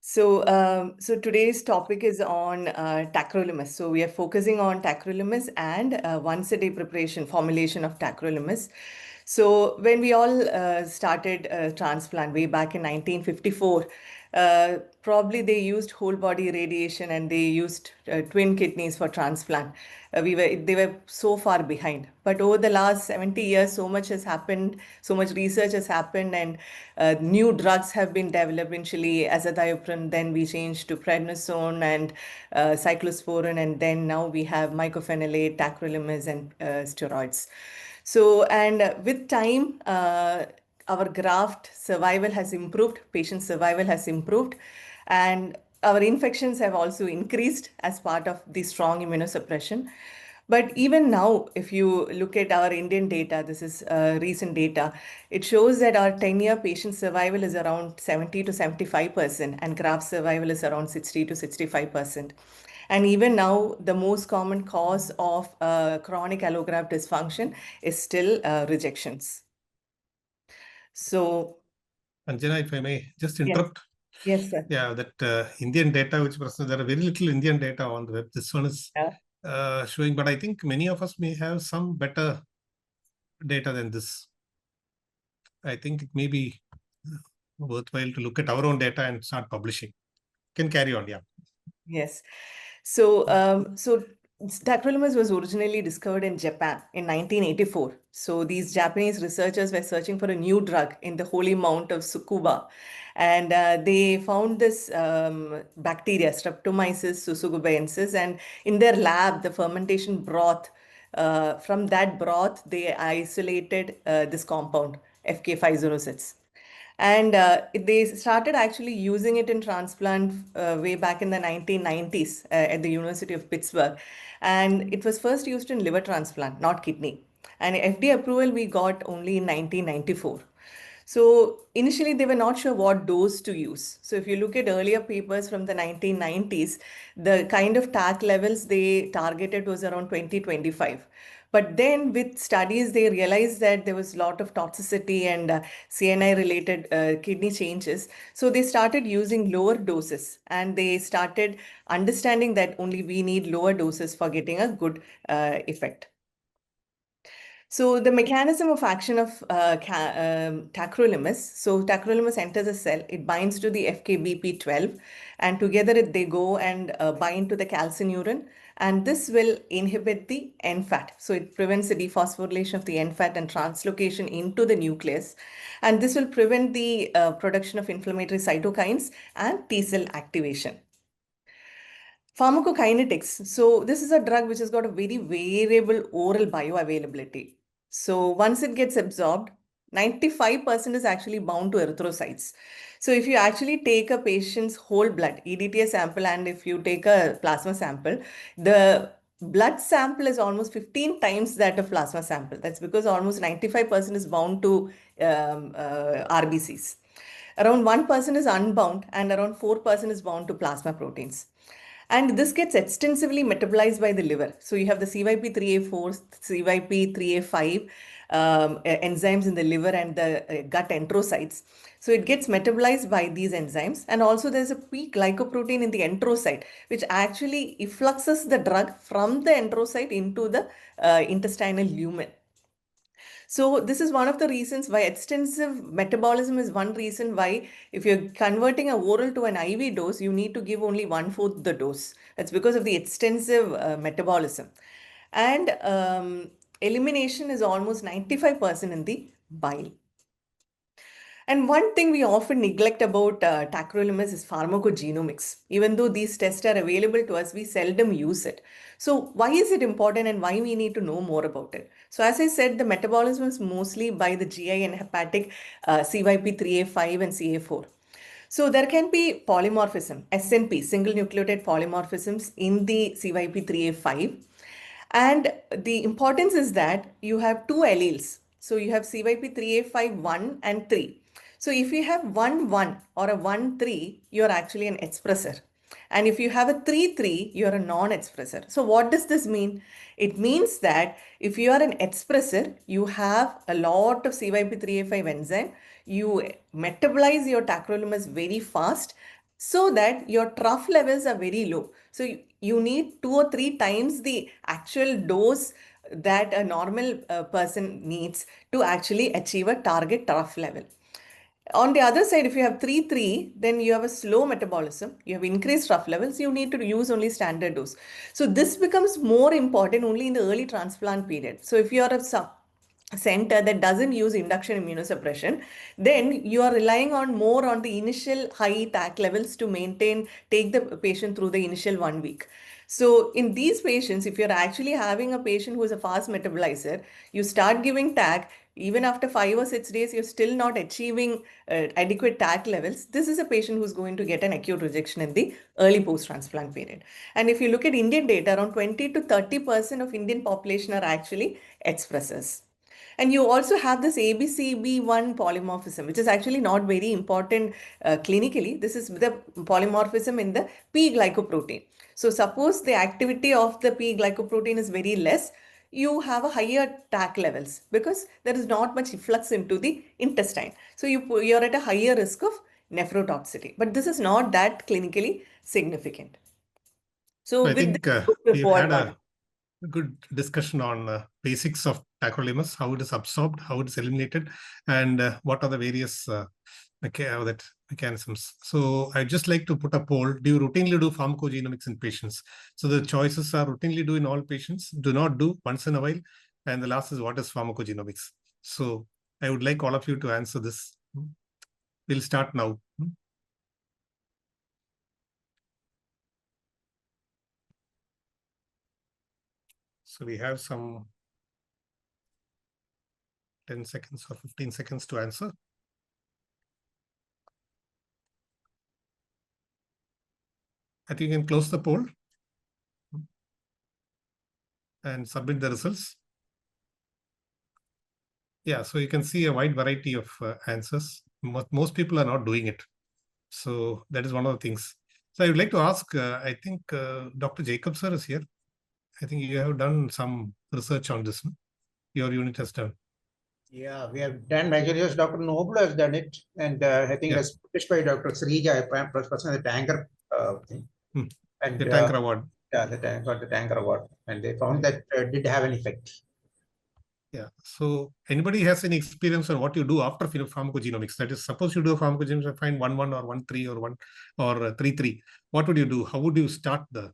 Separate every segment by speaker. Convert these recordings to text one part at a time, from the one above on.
Speaker 1: So today's topic is on tacrolimus. So we are focusing on tacrolimus and once-a-day preparation, formulation of tacrolimus. So when we all started transplant way back in 1954, probably they used whole body radiation and they used twin kidneys for transplant. They were so far behind. But over the last 70 years, so much has happened, so much research has happened, and new drugs have been developed. Initially, azathioprine, then we changed to prednisone and cyclosporin, and then now we have mycophenolate, tacrolimus, and steroids. So, and with time, our graft survival has improved, patient survival has improved, and our infections have also increased as part of the strong immunosuppression. But even now, if you look at our Indian data, this is recent data, it shows that our 10-year patient survival is around 70 to 75%, and graft survival is around 60 to 65%. And even now, the most common cause of chronic allograft dysfunction is still rejections. So,
Speaker 2: Anjana, if I may just
Speaker 1: yes,
Speaker 2: interrupt.
Speaker 1: yes, sir.
Speaker 2: Yeah, that Indian data, which there are very little Indian data on the web. This one is
Speaker 1: Yeah.
Speaker 2: showing, but I think many of us may have some better data than this. I think it may be worthwhile to look at our own data and start publishing. Can carry on, yeah.
Speaker 1: Yes. So tacrolimus was originally discovered in Japan in 1984. So these Japanese researchers were searching for a new drug in the holy mount of Tsukuba. And they found this bacteria, Streptomyces susugubensis, and in their lab, the fermentation broth, from that broth, they isolated this compound, FK506. And they started actually using it in transplant way back in the 1990s at the University of Pittsburgh. And it was first used in liver transplant, not kidney. And FDA approval we got only in 1994. So initially they were not sure what dose to use. So if you look at earlier papers from the 1990s, the kind of TAC levels they targeted was around 20-25. But then with studies, they realized that there was a lot of toxicity and CNI related kidney changes. So they started using lower doses and they started understanding that only we need lower doses for getting a good effect. So the mechanism of action of tacrolimus. So tacrolimus enters a cell, it binds to the FKBP12, and together they go and bind to the calcineurin, and this will inhibit the NFAT. So it prevents the dephosphorylation of the NFAT and translocation into the nucleus, and this will prevent the production of inflammatory cytokines and T cell activation. Pharmacokinetics. So this is a drug which has got a very variable oral bioavailability. So once it gets absorbed, 95% is actually bound to erythrocytes. So if you actually take a patient's whole blood, EDTA sample, and if you take a plasma sample, the blood sample is almost 15 times that of plasma sample. That's because almost 95% is bound to RBCs. Around 1% is unbound and around 4% is bound to plasma proteins. And this gets extensively metabolized by the liver. So you have the CYP3A4, CYP3A5 enzymes in the liver and the gut enterocytes. So it gets metabolized by these enzymes. And also there's a P glycoprotein in the enterocyte, which actually effluxes the drug from the enterocyte into the intestinal lumen. So this is one of the reasons why extensive metabolism is one reason why if you're converting a oral to an IV dose, you need to give only 1/4 the dose. That's because of the extensive metabolism. And elimination is almost 95% in the bile. And one thing we often neglect about tacrolimus is pharmacogenomics. Even though these tests are available to us, we seldom use it. So why is it important and why we need to know more about it? So as I said, the metabolism is mostly by the GI and hepatic CYP3A5 and CA4. So there can be polymorphism, SNP, single nucleotide polymorphisms in the CYP3A5. And the importance is that you have two alleles. So you have CYP3A5 1 and 3. So if you have 1 1 or a 1 3, you're actually an expressor. And if you have a 3 3, you're a non-expressor. So what does this mean? It means that if you are an expressor, you have a lot of CYP3A5 enzyme, you metabolize your tacrolimus very fast, so that your trough levels are very low. So you need 2 or 3 times the actual dose that a normal person needs to actually achieve a target trough level. On the other side, if you have 3-3, then you have a slow metabolism, you have increased trough levels, you need to use only standard dose. So this becomes more important only in the early transplant period. So if you are a center that doesn't use induction immunosuppression, then you are relying on more on the initial high TAC levels to take the patient through the initial 1 week. So in these patients, if you're actually having a patient who is a fast metabolizer, you start giving TAC, even after 5 or 6 days, you're still not achieving adequate TAC levels. This is a patient who's going to get an acute rejection in the early post-transplant period. And if you look at Indian data, around 20 to 30% of Indian population are actually expressors. And you also have this ABCB1 polymorphism, which is actually not very important clinically. This is the polymorphism in the P glycoprotein. So suppose the activity of the P glycoprotein is very less, you have a higher TAC levels because there is not much efflux into the intestine. So you're at a higher risk of nephrotoxicity. But this is not that clinically significant. So
Speaker 2: I
Speaker 1: with
Speaker 2: think
Speaker 1: this,
Speaker 2: we've had a good discussion on basics of tacrolimus, how it is absorbed, how it is eliminated, and what are the various mechanisms. So I'd just like to put a poll. Do you routinely do pharmacogenomics in patients? So the choices are routinely do in all patients, do not do once in a while, and the last is what is pharmacogenomics. So I would like all of you to answer this. We'll start now. So we have some 10 seconds or 15 seconds to answer. I think you can close the poll and submit the results. Yeah, so you can see a wide variety of answers. Most people are not doing it. So that is one of the things. So I would like to ask, I think Dr. Jacob sir is here. I think you have done some research on this. Your unit has done.
Speaker 3: Yeah, we have done majorly. Dr. Noble has done it, and I think it was published by Dr. Srija, the Tanker thing. And
Speaker 2: the Tanker Award.
Speaker 3: Yeah, got the Tanker Award, and they found that did have an effect.
Speaker 2: Yeah. So anybody has any experience on what you do after pharmacogenomics? That is, suppose you do a pharmacogenomics, find 1-1 or 1-3 or 1 or 3-3. What would you do? How would you start the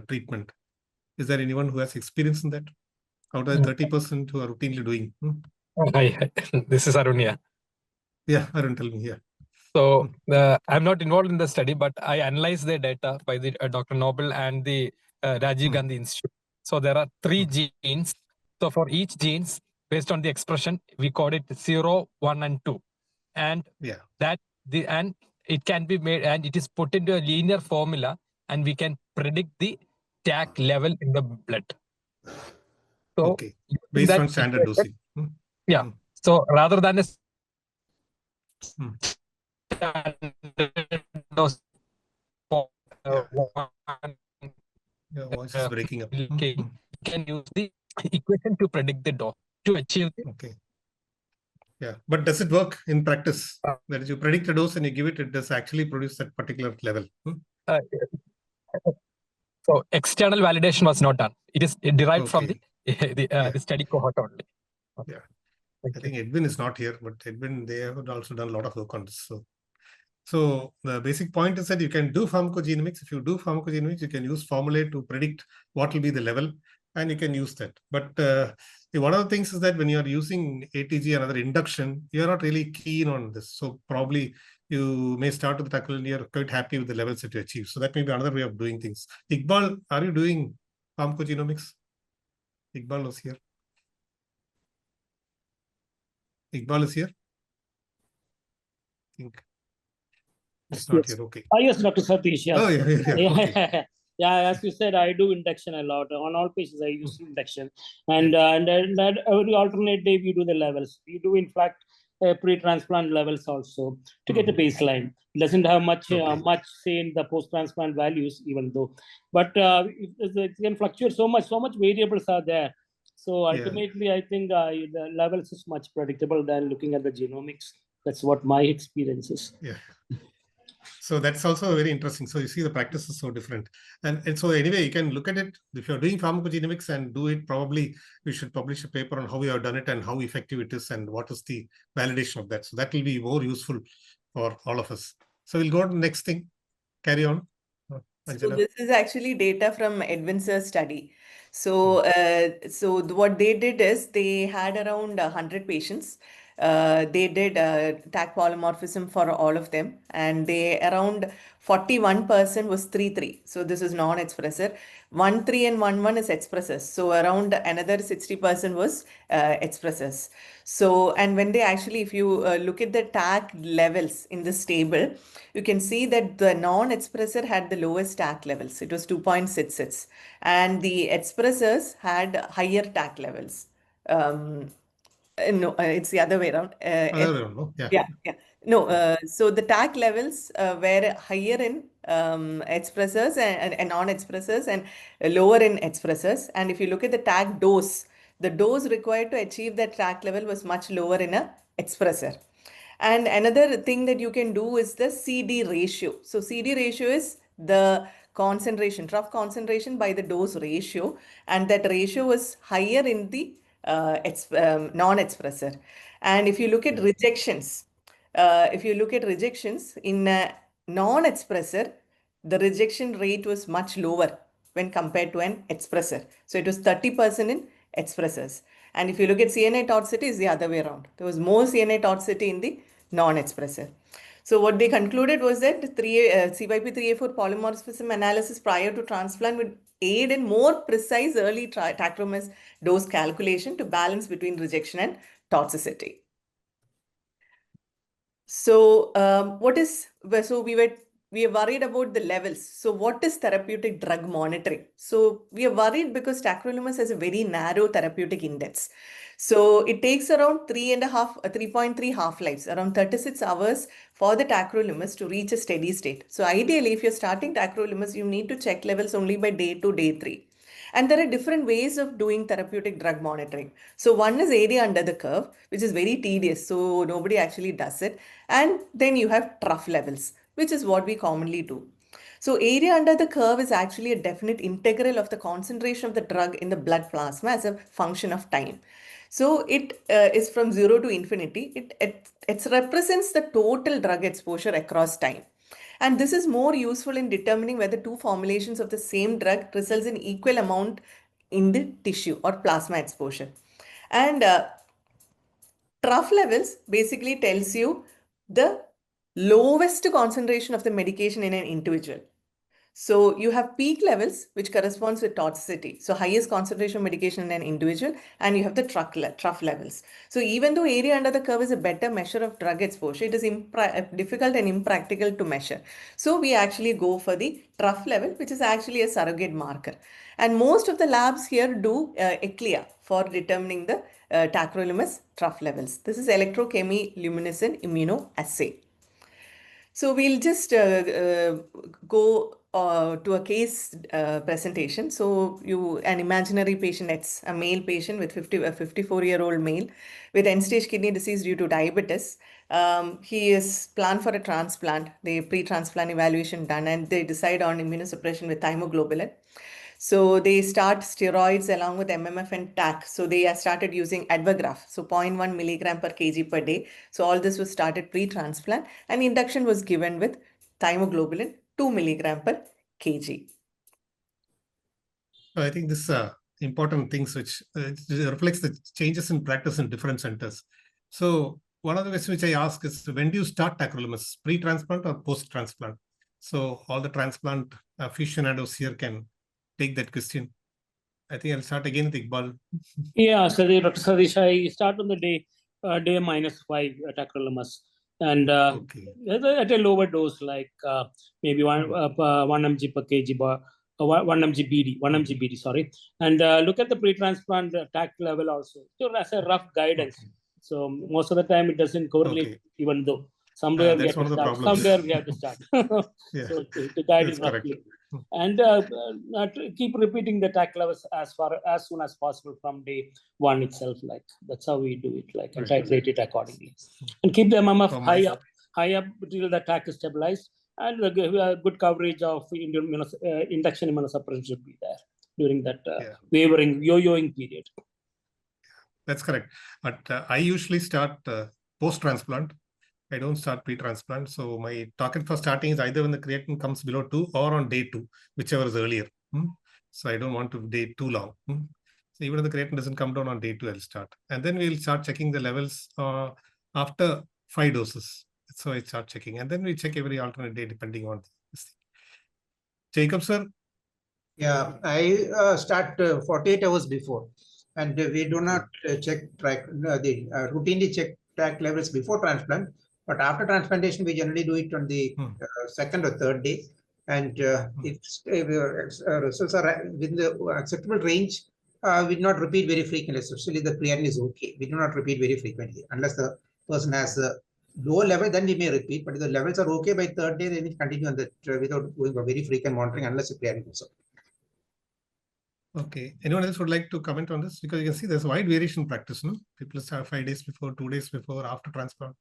Speaker 2: treatment? Is there anyone who has experience in that? Out of the 30% who are routinely doing?
Speaker 4: Hi, this is Arun.
Speaker 2: Yeah, Arun, tell me here.
Speaker 4: So I'm not involved in the study, but I analyzed the data by the Dr. Noble and the Rajiv Gandhi Institute. So there are 3 genes. So for each genes, based on the expression, we code it 0, 1, and 2. And and it can be made, and it is put into a linear formula, and we can predict the TAC level in the blood. So
Speaker 2: based on standard dosing.
Speaker 4: Yeah. So rather than a
Speaker 2: your voice is breaking up.
Speaker 4: You can use the equation to predict the dose to achieve.
Speaker 2: Yeah, but does it work in practice? That is, you predict a dose and you give it, it does actually produce that particular level.
Speaker 4: So external validation was not done. It is derived from the study cohort only.
Speaker 2: Yeah. I think Edwin is not here, but Edwin, they have also done a lot of work on this. So the basic point is that you can do pharmacogenomics. If you do pharmacogenomics, you can use formulae to predict what will be the level, and you can use that. But one of the things is that when you are using ATG and other induction, you are not really keen on this. So probably you may start with the tacrolimus and you're quite happy with the levels that you achieve. So that may be another way of doing things. Iqbal, are you doing pharmacogenomics? Iqbal was here. Iqbal is here. I think it's not here. Okay.
Speaker 5: Yes, Dr. Satish. Yes.
Speaker 2: Oh, yeah. Okay.
Speaker 5: Yeah, as you said, I do induction a lot. On all patients, I use induction. And that every alternate day, we do the levels. We do, in fact, pre-transplant levels also to get a baseline. It doesn't have much say in the post-transplant values, even though. But it can fluctuate so much variables are there. So ultimately, I think the levels is much predictable than looking at the genomics. That's what my experience is.
Speaker 2: Yeah. So that's also very interesting. So you see the practice is so different. And so anyway, you can look at it. If you're doing pharmacogenomics and do it, probably we should publish a paper on how we have done it and how effective it is and what is the validation of that. So that will be more useful for all of us. So we'll go to the next thing. Carry on.
Speaker 1: So
Speaker 2: Anjana.
Speaker 1: this is actually data from Edwin's study. So, what they did is they had around 100 patients. They did TAC polymorphism for all of them, and they around 41% was 3-3. So this is non-expressor. 1-3 and 1-1 is expressors. So around another 60% was expressors. So, and when they actually, if you look at the TAC levels in this table, you can see that the non-expressor had the lowest TAC levels. It was 2.66, and the expressors had higher TAC levels. No, it's the other way around.
Speaker 2: Other one, no? Yeah.
Speaker 1: Yeah. No, so the TAC levels were higher in expressors and non-expressors and lower in expressors. And if you look at the TAC dose, the dose required to achieve that TAC level was much lower in a expressor. And another thing that you can do is the CD ratio. So CD ratio is the concentration, trough concentration by the dose ratio, and that ratio was higher in the non-expressor. And if you look at rejections, in non-expressor, the rejection rate was much lower when compared to an expressor. So it was 30% in expressors. And if you look at CNA toxicity, it's the other way around. There was more CNA toxicity in the non-expressor. So what they concluded was that CYP3A4 polymorphism analysis prior to transplant would aid in more precise early tacrolimus dose calculation to balance between rejection and toxicity. So we are worried about the levels. So what is therapeutic drug monitoring? So we are worried because tacrolimus has a very narrow therapeutic index. So it takes around 3.3 half-lives, around 36 hours for the tacrolimus to reach a steady state. So ideally, if you're starting tacrolimus, you need to check levels only by day 2, day 3. And there are different ways of doing therapeutic drug monitoring. So one is area under the curve, which is very tedious. So nobody actually does it. And then you have trough levels, which is what we commonly do. So area under the curve is actually a definite integral of the concentration of the drug in the blood plasma as a function of time. So it is from 0 to infinity. It represents the total drug exposure across time. And this is more useful in determining whether two formulations of the same drug results in equal amount in the tissue or plasma exposure. And trough levels basically tells you the lowest concentration of the medication in an individual. So you have peak levels, which corresponds with toxicity. So highest concentration of medication in an individual, and you have the trough levels. So even though area under the curve is a better measure of drug exposure, it is difficult and impractical to measure. So we actually go for the trough level, which is actually a surrogate marker. And most of the labs here do ECLIA for determining the tacrolimus trough levels. This is electrochemiluminescent immunoassay. So we'll just go to a case presentation. So an imaginary patient, it's a male patient with a 54-year-old male with end-stage kidney disease due to diabetes. He is planned for a transplant. The pre-transplant evaluation done, and they decide on immunosuppression with thymoglobulin. So they start steroids along with MMF and TAC. So they started using Advagraph, so 0.1 milligram per kg per day. So all this was started pre-transplant, and induction was given with thymoglobulin 2 milligram per kg.
Speaker 2: I think this important things which reflects the changes in practice in different centers. So one of the questions which I ask is, when do you start tacrolimus, pre-transplant or post-transplant? So all the transplant aficionados here can take that question. I think I'll start again with Iqbal.
Speaker 5: Yeah, so Dr. Satish, I start on the day -5 tacrolimus, and
Speaker 2: Okay.
Speaker 5: at a lower dose, like maybe 1 mg per kg, 1 mg BD, 1 mg BD, sorry, and look at the pre-transplant TAC level also. So as a rough guidance.
Speaker 2: Okay.
Speaker 5: So most of the time it doesn't correlate,
Speaker 2: Okay.
Speaker 5: even though somewhere we
Speaker 2: That's
Speaker 5: have
Speaker 2: one
Speaker 5: to
Speaker 2: of the
Speaker 5: start.
Speaker 2: problems.
Speaker 5: Somewhere we have to start.
Speaker 2: Yeah,
Speaker 5: So to guide
Speaker 2: that's
Speaker 5: it
Speaker 2: correct.
Speaker 5: roughly. And keep repeating the TAC levels as soon as possible from day 1 itself. Like that's how we do it. Like and titrate it accordingly, and keep the MMF high up till the TAC is stabilized. and the good coverage of induction immunosuppression should be there during that wavering, yo-yoing period.
Speaker 2: That's correct. But I usually start post-transplant. I don't start pre-transplant. So my target for starting is either when the creatinine comes below 2 or on day 2, whichever is earlier. So I don't want to wait too long. So even if the creatinine doesn't come down on day 2, I'll start. And then we'll start checking the levels after 5 doses. So I start checking. And then we check every alternate day depending on this thing. Jacob, sir?
Speaker 3: Yeah, I start 48 hours before. And we do not routinely check TAC levels before transplant. But after transplantation, we generally do it on the second or third day. And if results are within the acceptable range, we do not repeat very frequently, especially the creatinine is okay. We do not repeat very frequently unless the person has a lower level, then we may repeat. But if the levels are okay by third day, then we continue on that without doing a very frequent monitoring unless the creatinine goes up.
Speaker 2: Okay. Anyone else would like to comment on this? Because you can see there's wide variation in practice, no? People start 5 days before, 2 days before, after transplant.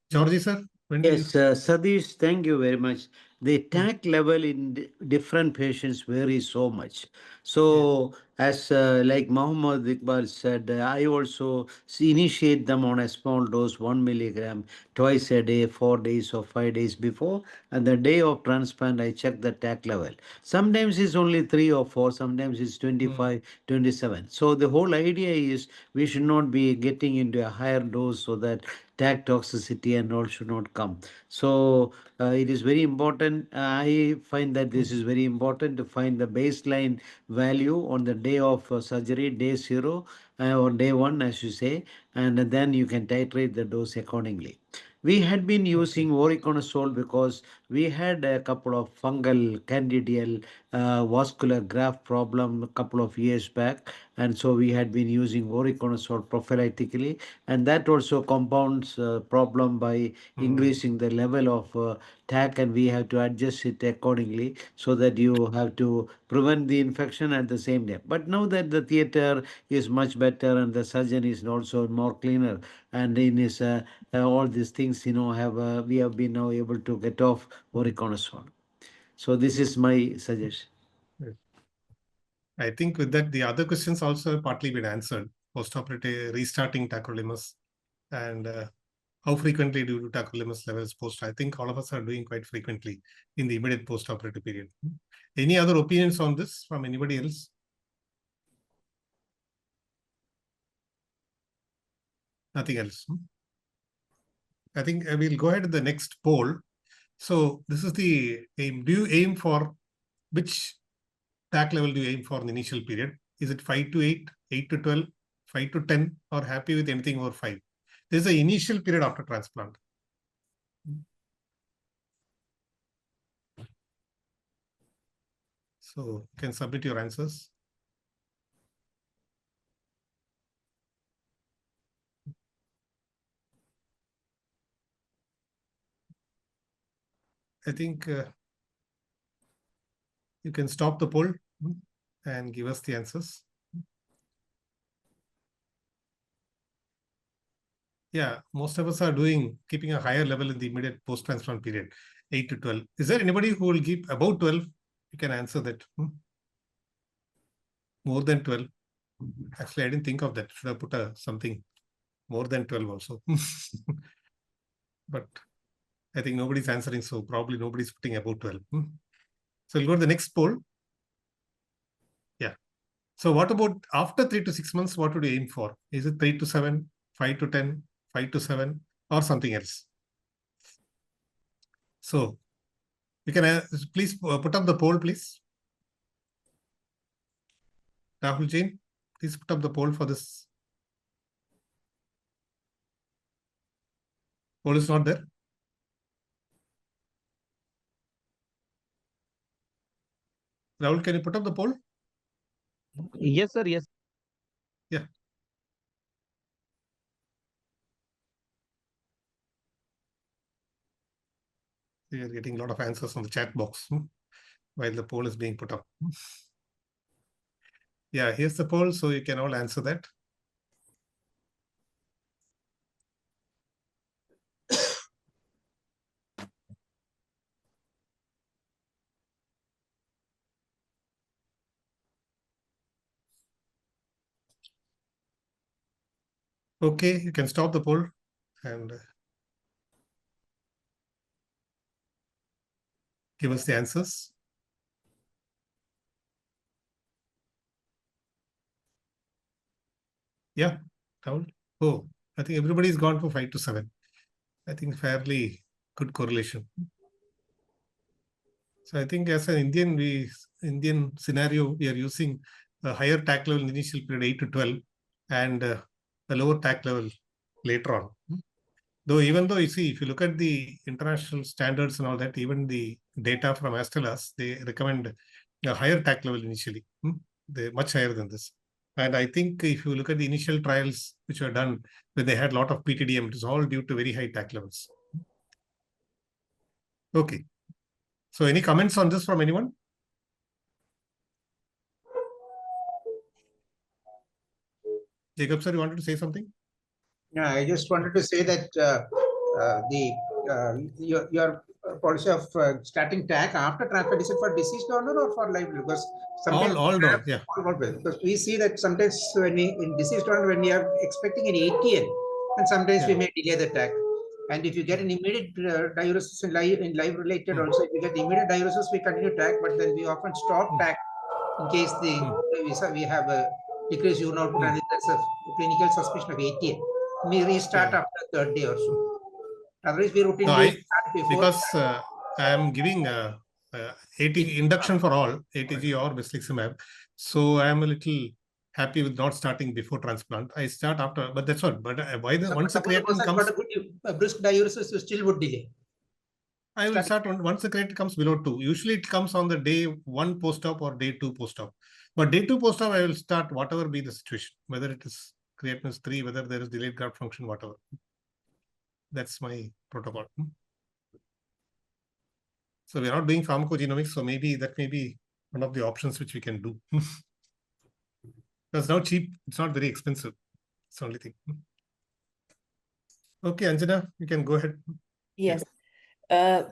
Speaker 2: Georgie, sir?
Speaker 6: Yes, Satish, thank you very much. The TAC level in different patients varies so much. So, as like Mohammed Iqbal said, I also initiate them on a small dose, 1 milligram, twice a day, 4 days or 5 days before. And the day of transplant, I check the TAC level. Sometimes it's only 3 or 4, sometimes it's 25, 27. So the whole idea is we should not be getting into a higher dose so that TAC toxicity and all should not come. So it is very important. I find that this is very important to find the baseline value on the day of surgery, day 0 or day 1, as you say, and then you can titrate the dose accordingly. We had been using voriconazole because we had a couple of fungal candidial vascular graft problem a couple of years back, and so we had been using voriconazole prophylactically, and that also compounds problem by increasing the level of TAC, and we have to adjust it accordingly so that you have to prevent the infection at the same time. But now that the theater is much better and the surgeon is also more cleaner, and in his all these things, we have been now able to get off voriconazole. So this is my suggestion.
Speaker 2: I think with that, the other questions also partly been answered. Post-operative restarting tacrolimus and how frequently do you do tacrolimus levels post? I think all of us are doing quite frequently in the immediate post-operative period. Any other opinions on this from anybody else? Nothing else. I think we'll go ahead to the next poll. So this is the aim. Do you aim for which TAC level do you aim for in the initial period? Is it 5 to 8, 8 to 12, 5 to 10, or happy with anything over 5? This is the initial period after transplant. So you can submit your answers. I think you can stop the poll and give us the answers. Yeah, most of us are keeping a higher level in the immediate post-transplant period, 8 to 12. Is there anybody who will keep about 12? You can answer that. More than 12. Actually, I didn't think of that. Should I put something more than 12 also? But I think nobody's answering, so probably nobody's putting about 12. So we'll go to the next poll. Yeah. So what about after 3 to 6 months, what would you aim for? Is it 3 to 7, 5 to 10, 5 to 7, or something else? So you can please put up the poll, please. Rahul Jain, please put up the poll for this. Poll is not there. Rahul, can you put up the poll?
Speaker 7: Yes, sir. Yes.
Speaker 2: Yeah. We are getting a lot of answers on the chat box while the poll is being put up. Yeah, here's the poll, so you can all answer that. Okay, you can stop the poll and give us the answers. Yeah, Rahul. Oh, I think everybody's gone for 5 to 7. I think fairly good correlation. So I think as an Indian scenario, we are using a higher TAC level in initial period 8 to 12 and a lower TAC level later on. Though even though you see, if you look at the international standards and all that, even the data from Astellas, they recommend a higher TAC level initially. They're much higher than this. And I think if you look at the initial trials which were done when they had a lot of PTDM, it was all due to very high TAC levels. Okay. So any comments on this from anyone? Jacob sir, you wanted to say something?
Speaker 3: Yeah, I just wanted to say that your policy of starting TAC after transplant, is it for deceased donor or for live? Because sometimes
Speaker 2: All donor, yeah.
Speaker 3: because we see that sometimes when we in deceased donor, when we are expecting an ATN, and sometimes we may delay the TAC. And if you get an immediate diuresis in live related also, if you get immediate diuresis, we continue TAC, but then we often stop TAC in case we have a decreased urine output and there's a clinical suspicion of ATN. We restart after the third day or so. Otherwise, we routinely start before.
Speaker 2: Because I am giving induction for all, ATG or Besliximab. So I am a little happy with not starting before transplant. I start after, but that's what. But once the creatinine comes,
Speaker 3: got a good brisk diuresis, you still would delay.
Speaker 2: I will start once the creatinine comes below 2. Usually it comes on the day 1 post-op or day 2 post-op. But day 2 post-op, I will start whatever be the situation, whether it is creatinine is 3, whether there is delayed graft function, whatever. That's my protocol. So we're not doing pharmacogenomics, so maybe that may be one of the options which we can do. It's now cheap. It's not very expensive. It's the only thing. Okay, Anjana, you can go ahead.
Speaker 1: Yes. One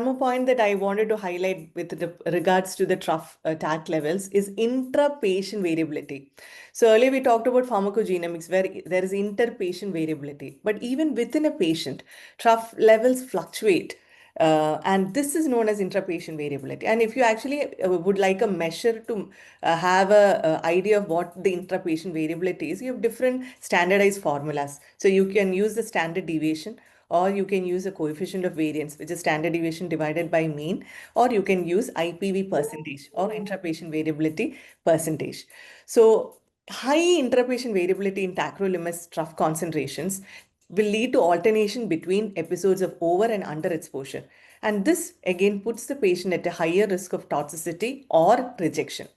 Speaker 1: more point that I wanted to highlight with regards to the trough TAC levels is intra-patient variability. So earlier we talked about pharmacogenomics where there is inter-patient variability, but even within a patient, trough levels fluctuate. And this is known as intra-patient variability. And if you actually would like a measure to have a idea of what the intra-patient variability is, you have different standardized formulas. So you can use the standard deviation, or you can use a coefficient of variance, which is standard deviation divided by mean, or you can use IPV percentage or intrapatient variability percentage. So high intrapatient variability in tacrolimus trough concentrations will lead to alternation between episodes of over and under exposure. And this again puts the patient at a higher risk of toxicity or rejection.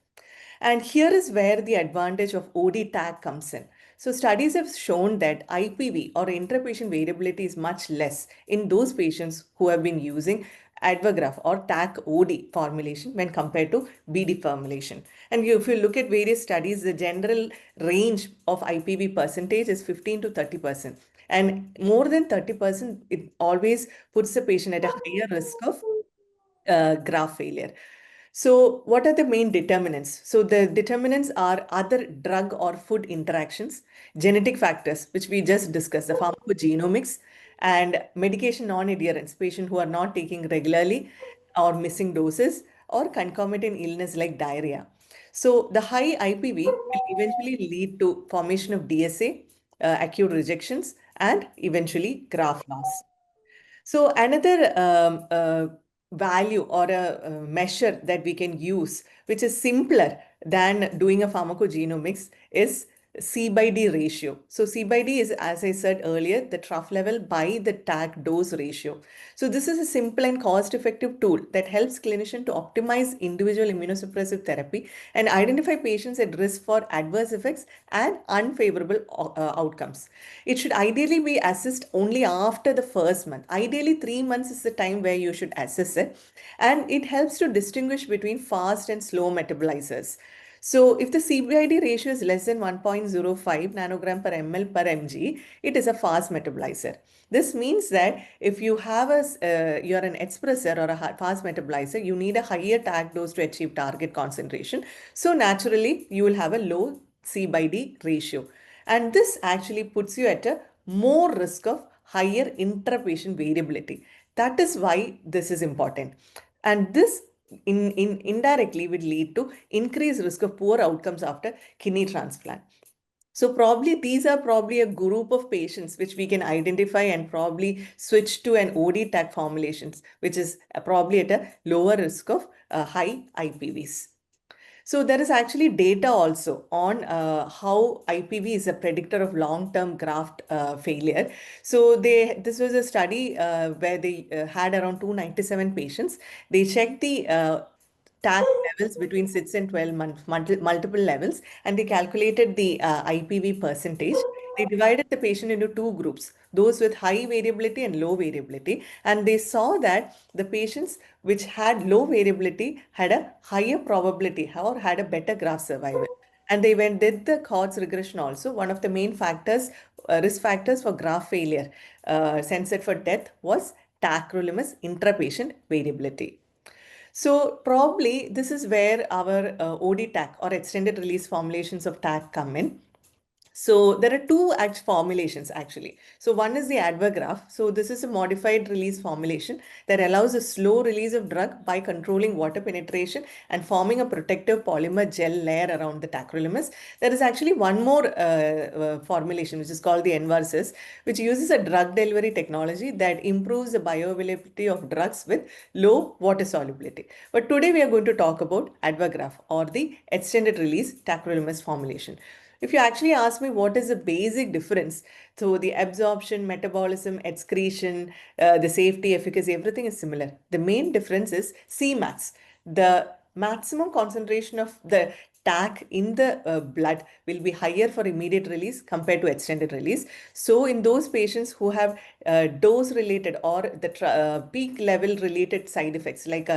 Speaker 1: And here is where the advantage of OD TAC comes in. So studies have shown that IPV or intrapatient variability is much less in those patients who have been using Advagraph or TAC OD formulation when compared to BD formulation. And if you look at various studies, the general range of IPV percentage is 15 to 30%. And more than 30%, it always puts the patient at a higher risk of graft failure. So what are the main determinants? So the determinants are other drug or food interactions, genetic factors, which we just discussed, the pharmacogenomics, and medication non-adherence, patients who are not taking regularly or missing doses, or concomitant illness like diarrhea. So the high IPV will eventually lead to formation of DSA, acute rejections, and eventually graft loss. So another value or a measure that we can use, which is simpler than doing a pharmacogenomics, is C by D ratio. So C by D is, as I said earlier, the trough level by the TAC dose ratio. So this is a simple and cost-effective tool that helps clinician to optimize individual immunosuppressive therapy and identify patients at risk for adverse effects and unfavorable outcomes. It should ideally be assessed only after the first month. Ideally, 3 months is the time where you should assess it. And it helps to distinguish between fast and slow metabolizers. So if the CBID ratio is less than 1.05 nanogram per ml per mg, it is a fast metabolizer. This means that if you have you're an expressor or a fast metabolizer, you need a higher TAC dose to achieve target concentration. So naturally, you will have a low C by D ratio. And this actually puts you at a more risk of higher intra-patient variability. That is why this is important. And this indirectly will lead to increased risk of poor outcomes after kidney transplant. So probably these are probably a group of patients which we can identify and probably switch to an OD TAC formulations, which is probably at a lower risk of high IPVs. So there is actually data also on how IPV is a predictor of long-term graft failure. So this was a study where they had around 297 patients. They checked the TAC levels between 6 and 12 months, multiple levels, and they calculated the IPV percentage. They divided the patient into two groups, those with high variability and low variability. And they saw that the patients which had low variability had a higher probability or had a better graft survival. And they did the Cox regression also. One of the main factors, risk factors for graft failure, censored for death was tacrolimus intrapatient variability. So probably this is where our OD TAC or extended release formulations of TAC come in. So there are two formulations actually. So one is the Advagraph. So this is a modified release formulation that allows a slow release of drug by controlling water penetration and forming a protective polymer gel layer around the tacrolimus. There is actually one more formulation which is called the Envarsus, which uses a drug delivery technology that improves the bioavailability of drugs with low water solubility. But today we are going to talk about Advagraph or the extended release tacrolimus formulation. If you actually ask me what is the basic difference, so the absorption, metabolism, excretion, the safety, efficacy, everything is similar. The main difference is Cmax. The maximum concentration of the TAC in the blood will be higher for immediate release compared to extended release. So in those patients who have dose related or the peak level related side effects like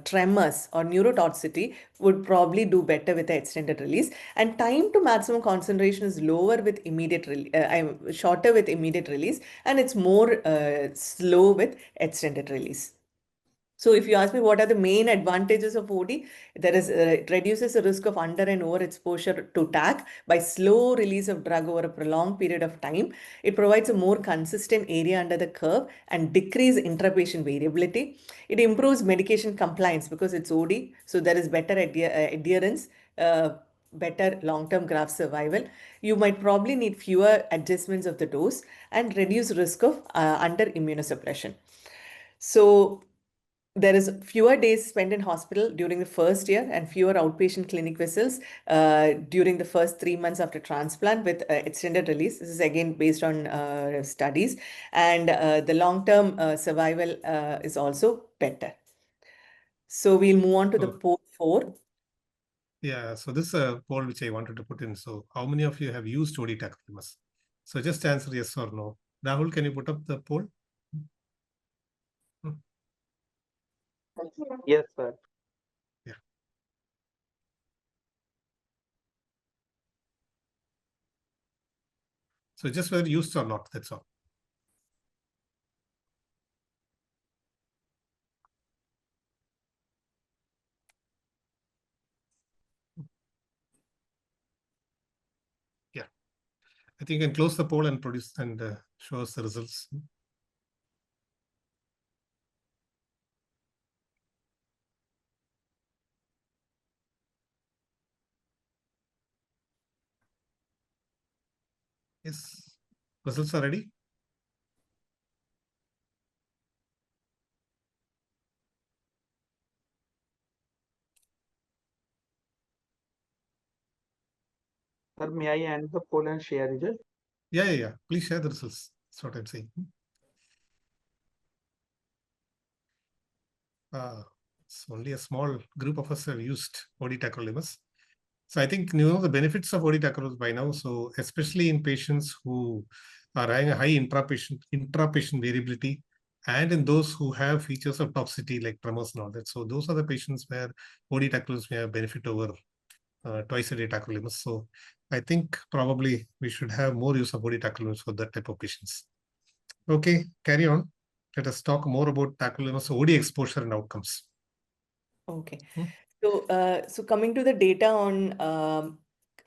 Speaker 1: tremors or neurotoxicity would probably do better with the extended release. And time to maximum concentration is lower with immediate shorter with immediate release, and it's more slow with extended release. So if you ask me what are the main advantages of OD, it reduces the risk of under and over exposure to TAC by slow release of drug over a prolonged period of time. It provides a more consistent area under the curve and decrease intrapatient variability. It improves medication compliance because it's OD, so there is better adherence, better long-term graft survival. You might probably need fewer adjustments of the dose and reduce risk of under immunosuppression. So there is fewer days spent in hospital during the first year and fewer outpatient clinic visits during the first 3 months after transplant with extended release. This is again based on studies, and the long-term survival is also better. So we'll move on to the poll 4.
Speaker 2: Yeah, so this is a poll which I wanted to put in. So how many of you have used OD tacrolimus? So just answer yes or no. Rahul, can you put up the poll?
Speaker 7: Yes, sir.
Speaker 2: Yeah. So just whether used or not, that's all. Yeah. I think you can close the poll and produce and show us the results. Yes, results are ready.
Speaker 7: Sir, may I end the poll and share result?
Speaker 2: Yeah. Please share the results. That's what I'm saying. It's only a small group of us have used OD tacrolimus. So I think you know the benefits of OD tacrolimus by now. So especially in patients who are having a high intrapatient variability, and in those who have features of toxicity like tremors and all that. So those are the patients where OD tacrolimus may have benefit over twice a day tacrolimus. So I think probably we should have more use of OD tacrolimus for that type of patients. Okay, carry on. Let us talk more about tacrolimus OD exposure and outcomes.
Speaker 1: Okay. So coming to the data on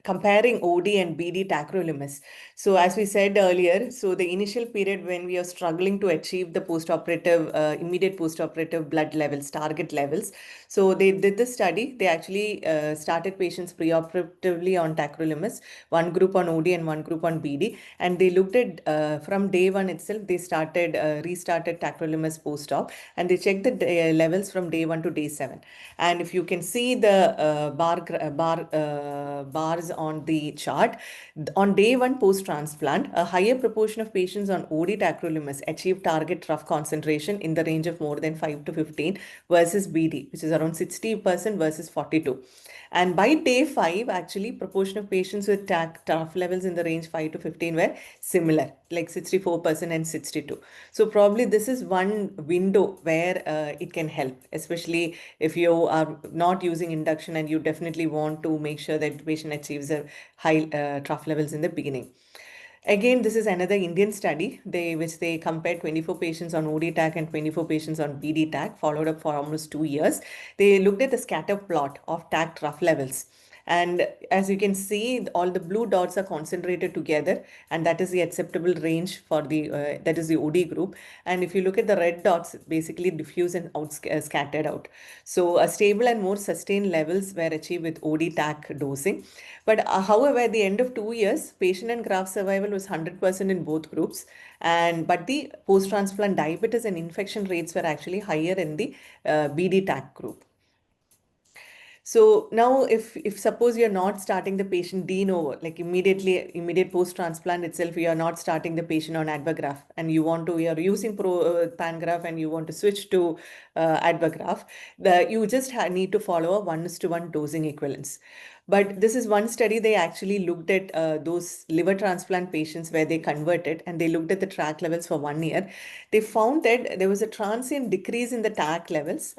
Speaker 1: comparing OD and BD tacrolimus. So as we said earlier, so the initial period when we are struggling to achieve the postoperative, immediate postoperative blood levels, target levels. So they did the study. They actually started patients preoperatively on tacrolimus, one group on OD and one group on BD. And they looked at from day one itself, they restarted tacrolimus post-op, and they checked the levels from day 1 to day 7. And if you can see the bars on the chart, on day 1 post-transplant, a higher proportion of patients on OD tacrolimus achieved target trough concentration in the range of more than 5 to 15 versus BD, which is around 60% versus 42. And by day 5, actually, proportion of patients with trough levels in the range 5 to 15 were similar, like 64% and 62. So probably this is one window where it can help, especially if you are not using induction and you definitely want to make sure that the patient achieves a high trough levels in the beginning. Again, this is another Indian study which they compared 24 patients on OD TAC and 24 patients on BD TAC, followed up for almost 2 years. They looked at the scatter plot of TAC trough levels. And as you can see, all the blue dots are concentrated together, and that is the acceptable range for that is the OD group. And if you look at the red dots, basically diffuse and scattered out. So a stable and more sustained levels were achieved with OD TAC dosing. But however, at the end of 2 years, patient and graft survival was 100% in both groups. But the post-transplant diabetes and infection rates were actually higher in the BD TAC group. So now if suppose you're not starting the patient de novo, like immediate post-transplant itself, you are not starting the patient on Advagraph and you're using Pangraph and you want to switch to Advagraph, you just need to follow a 1:1 dosing equivalence. But this is one study. They actually looked at those liver transplant patients where they converted, and they looked at the TAC levels for 1 year. They found that there was a transient decrease in the TAC levels.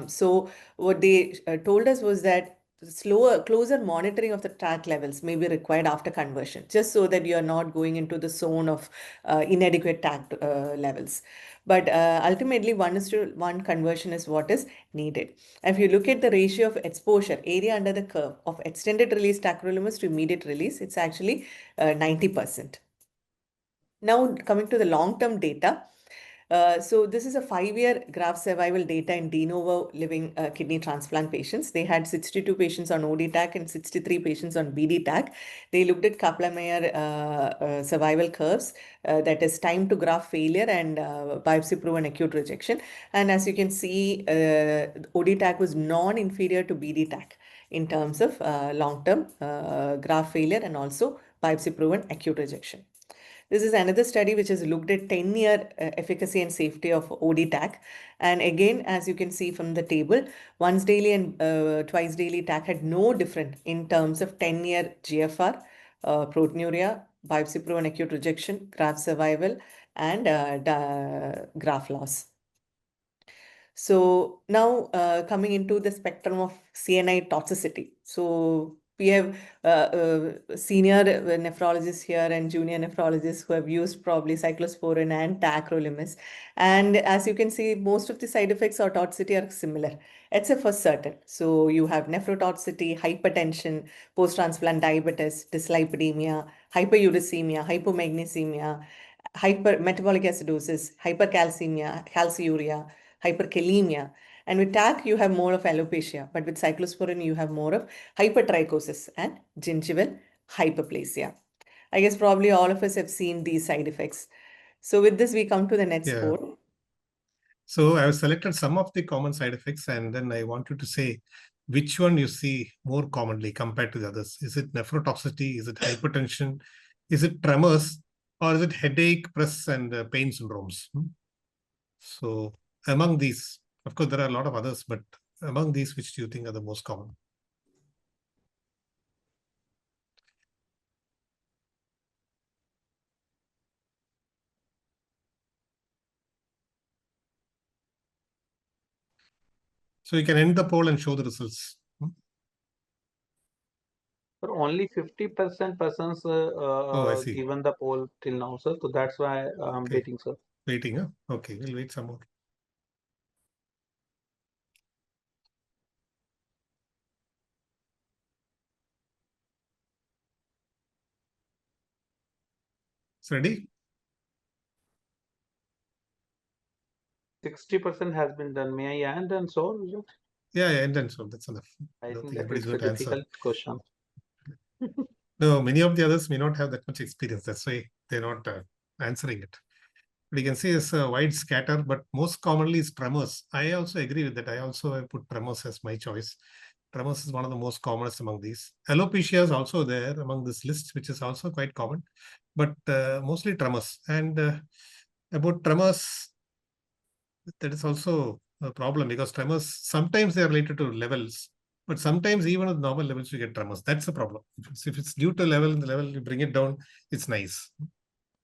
Speaker 1: So what they told us was that closer monitoring of the TAC levels may be required after conversion, just so that you are not going into the zone of inadequate TAC levels. But ultimately, 1:1 conversion is what is needed. If you look at the ratio of exposure, area under the curve of extended release tacrolimus to immediate release, it's actually 90%. Now, coming to the long-term data. So this is a 5-year graft survival data in de novo living kidney transplant patients. They had 62 patients on OD TAC and 63 patients on BD TAC. They looked at Kaplan-Meier survival curves, that is time to graft failure and biopsy-proven acute rejection. And as you can see, OD TAC was non-inferior to BD TAC in terms of long-term graft failure and also biopsy-proven acute rejection. This is another study which has looked at 10-year efficacy and safety of OD TAC. And again, as you can see from the table, once daily and twice daily TAC had no difference in terms of 10-year GFR, proteinuria, biopsy-proven acute rejection, graft survival, and graft loss. So now coming into the spectrum of CNI toxicity. So we have senior nephrologists here and junior nephrologists who have used probably cyclosporin and tacrolimus. And as you can see, most of the side effects or toxicity are similar, except for certain. So you have nephrotoxicity, hypertension, post-transplant diabetes, dyslipidemia, hyperuricemia, hypomagnesemia, metabolic acidosis, hypercalcemia, calciuria, hyperkalemia. And with TAC, you have more of alopecia, but with cyclosporin, you have more of hypertrichosis and gingival hyperplasia. I guess probably all of us have seen these side effects. So with this, we come to the net score.
Speaker 2: So I have selected some of the common side effects, and then I want you to say which one you see more commonly compared to the others. Is it nephrotoxicity? Is it hypertension? Is it tremors? Or is it headache, press, and pain syndromes? So among these, of course, there are a lot of others, but among these, which do you think are the most common? So you can end the poll and show the results.
Speaker 7: Sir, only 50% persons given the poll till now, sir. So that's why I'm waiting, sir.
Speaker 2: Waiting, huh? Okay, we'll wait some more. Ready?
Speaker 7: 60% has been done. May I end and so? Is it?
Speaker 2: Yeah, end and so. That's enough.
Speaker 7: I
Speaker 2: don't
Speaker 7: think
Speaker 2: think
Speaker 7: that
Speaker 2: anybody's
Speaker 7: is a
Speaker 2: going to answer.
Speaker 7: difficult question.
Speaker 2: No, many of the others may not have that much experience. That's why they're not answering it. But you can see it's a wide scatter, but most commonly is tremors. I also agree with that. I also put tremors as my choice. Tremors is one of the most commonest among these. Alopecia is also there among this list, which is also quite common, but mostly tremors. And about tremors, that is also a problem because tremors, sometimes they are related to levels, but sometimes even at normal levels, you get tremors. That's the problem. If it's due to level, the level you bring it down, it's nice.